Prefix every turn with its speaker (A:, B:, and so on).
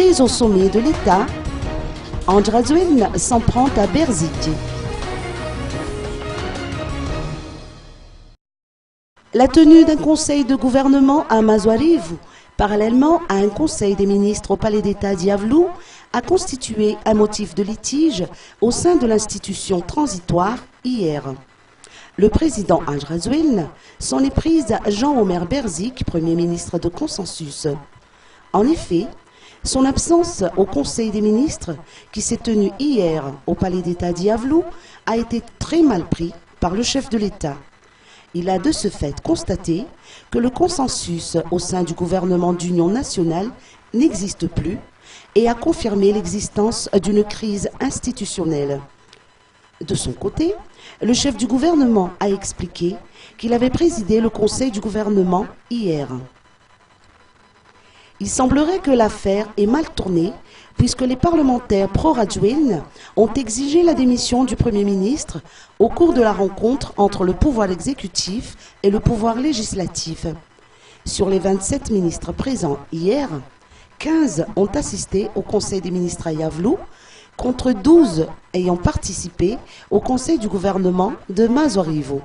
A: Crise au sommet de l'État, Andrazuel s'en prend à Berzik. La tenue d'un conseil de gouvernement à Mazoarivo, parallèlement à un conseil des ministres au palais d'État d'Iavlou, a constitué un motif de litige au sein de l'institution transitoire hier. Le président Andrazuel s'en est prise à Jean-Omer Berzik, Premier ministre de Consensus. En effet, son absence au Conseil des ministres, qui s'est tenu hier au palais d'État d'Iavlou, a été très mal pris par le chef de l'État. Il a de ce fait constaté que le consensus au sein du gouvernement d'union nationale n'existe plus et a confirmé l'existence d'une crise institutionnelle. De son côté, le chef du gouvernement a expliqué qu'il avait présidé le conseil du gouvernement hier. Il semblerait que l'affaire ait mal tourné puisque les parlementaires pro-Rajoelina ont exigé la démission du Premier ministre au cours de la rencontre entre le pouvoir exécutif et le pouvoir législatif. Sur les 27 ministres présents hier, 15 ont assisté au Conseil des ministres à Iavlou, contre 12 ayant participé au Conseil du gouvernement de Mazoarivo.